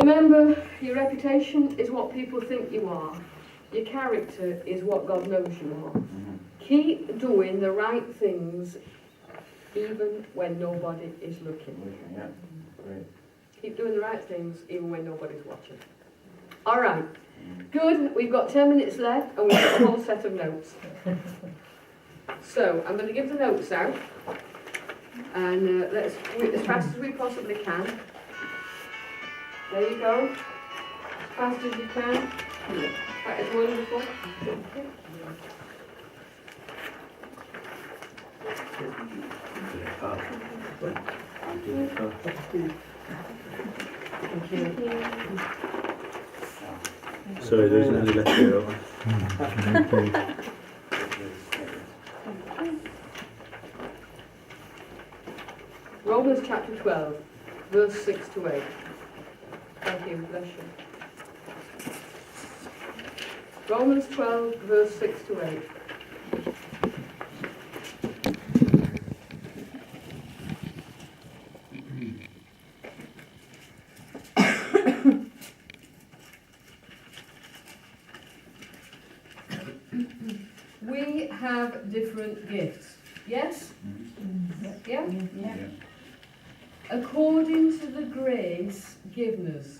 Remember, your reputation is what people think you are. Your character is what God knows you are. Keep doing the right things even when nobody is looking. Yeah, great. Keep doing the right things even when nobody's watching. All right. Good. We've got 10 minutes left and we've got a whole set of notes. So I'm going to give the notes out and let's do it as fast as we possibly can. There you go. As fast as you can. That is wonderful. Sorry, there isn't any left here. Romans chapter 12, verse 6 to 8. Thank you, bless you. Romans 12, verse 6 to 8. We have different gifts. Yes? Yeah? Yeah. According to the grace given us.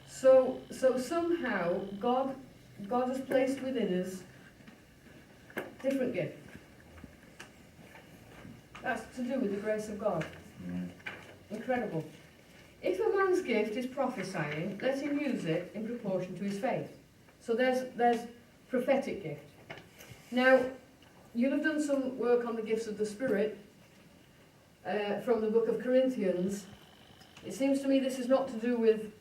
So somehow God has placed within us different gifts. That's to do with the grace of God. Incredible. If a man's gift is prophesying, let him use it in proportion to his faith. So there's prophetic gift. Now, you'll have done some work on the gifts of the Spirit from the book of Corinthians. It seems to me this is not to do with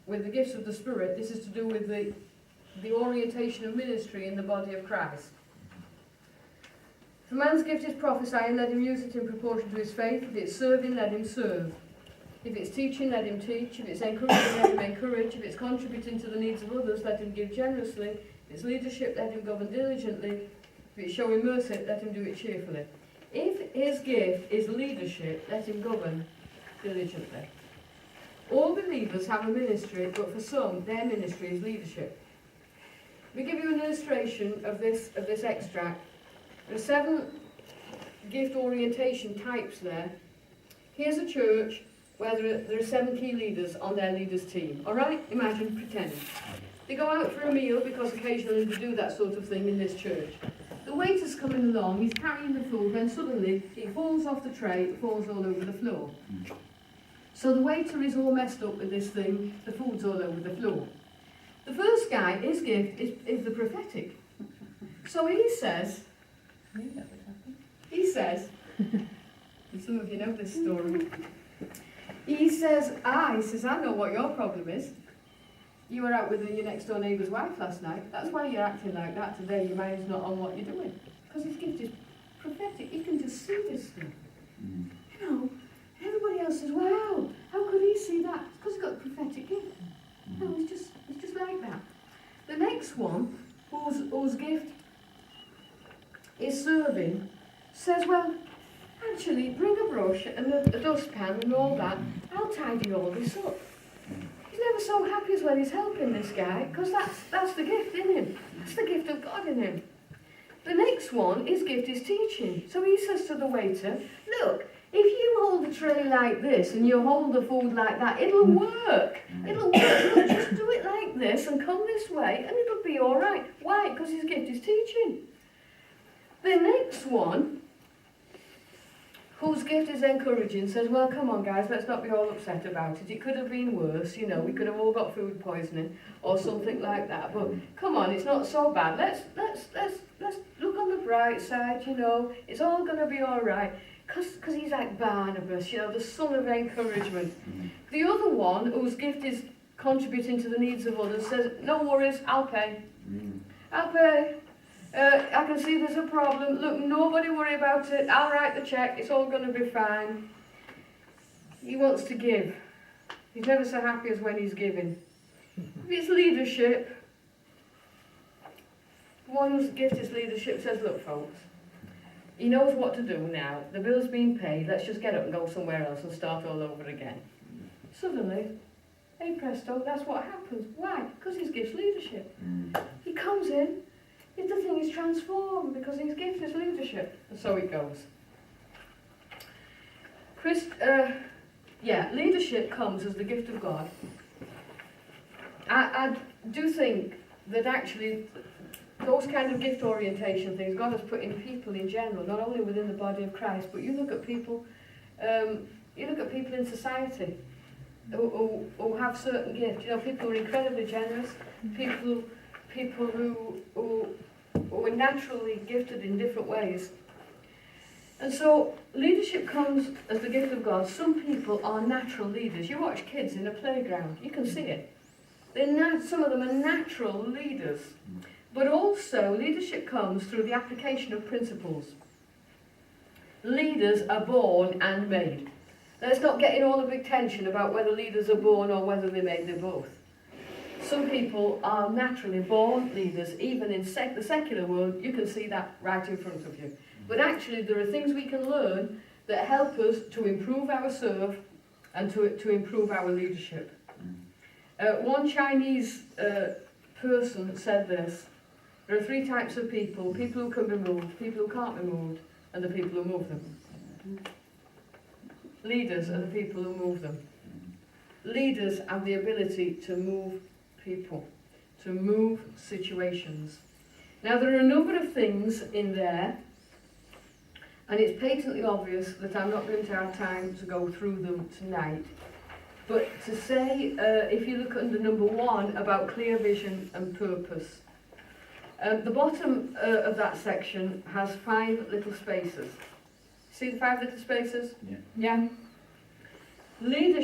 the gifts of the Spirit. This is to do with the orientation of ministry in the body of Christ. If a man's gift is prophesying, let him use it in proportion to his faith. If it's serving, let him serve. If it's teaching, let him teach. If it's encouraging, let him encourage. If it's contributing to the needs of others, let him give generously. If it's leadership, let him govern diligently. If it's showing mercy, let him do it cheerfully. If his gift is leadership, let him govern diligently. All believers have a ministry, but for some, their ministry is leadership. We give you an illustration of this extract. There are 7 gift orientation types there. Here's a church where there are 7 key leaders on their leaders' team. All right? Imagine, pretend. They go out for a meal because occasionally they do that sort of thing in this church. The waiter's coming along, he's carrying the food, when suddenly it falls off the tray, it falls all over the floor. So the waiter is all messed up with this thing, the food's all over the floor. The first guy, his gift is the prophetic. So he says, and some of you know this story, he says, I know what your problem is. You were out with your next door neighbour's wife last night. That's why you're acting like that today. Your mind's not on what you're doing. Because his gift is prophetic. He can just see this thing. You know, everybody else says, wow, how could he see that? It's because he's got a prophetic gift. No, it's just like that. The next one, whose gift is serving, says, well, actually, bring a brush and a dustpan and all that. I'll tidy all this up. He's never so happy as when he's helping this guy, because that's the gift in him. That's the gift of God in him. The next one, his gift is teaching. So he says to the waiter, look, if you hold the tray like this and you hold the food like that, it'll work. It'll work. Look, just do it like this and come this way and it'll be all right. Why? Because his gift is teaching. The next one, whose gift is encouraging, says, well, come on, guys, let's not be all upset about it. It could have been worse, you know, we could have all got food poisoning or something like that. But come on, it's not so bad. Let's look on the bright side, you know. It's all going to be all right. Because he's like Barnabas, you know, the son of encouragement. The other one, whose gift is contributing to the needs of others, says, no worries, I'll pay. I'll pay. I can see there's a problem. Look, nobody worry about it. I'll write the check. It's all going to be fine. He wants to give. He's never so happy as when he's giving. If it's leadership, one whose gift is leadership says, look, folks, he knows what to do now. The bill's been paid. Let's just get up and go somewhere else and start all over again. suddenly, hey presto, that's what happens. Why? Because his gift's leadership. Mm. He comes in, the thing is transformed because his gift is leadership. And so it goes. Leadership comes as the gift of God. I do think that actually those kind of gift orientation things God has put in people in general, not only within the body of Christ, but you look at people in society who have certain gifts. You know, people who are incredibly generous, people who are naturally gifted in different ways. And so leadership comes as the gift of God. Some people are natural leaders. You watch kids in a playground, you can see it. Some of them are natural leaders. But also leadership comes through the application of principles. Leaders are born and made. Let's not get in all the big tension about whether leaders are born or whether they're made. They're both. Some people are naturally born leaders. Even in the secular world, you can see that right in front of you. But actually, there are things we can learn that help us to improve our serve and to improve our leadership. One Chinese person said this: there are 3 types of people: people who can be moved, people who can't be moved, and the people who move them. Leaders are the people who move them. Leaders have the ability to move people, to move situations. Now, there are a number of things in there, and it's patently obvious that I'm not going to have time to go through them tonight. But to say, if you look under number 1 about clear vision and purpose, the bottom of that section has 5 little spaces. See the 5 little spaces? Yeah. Yeah? Leadership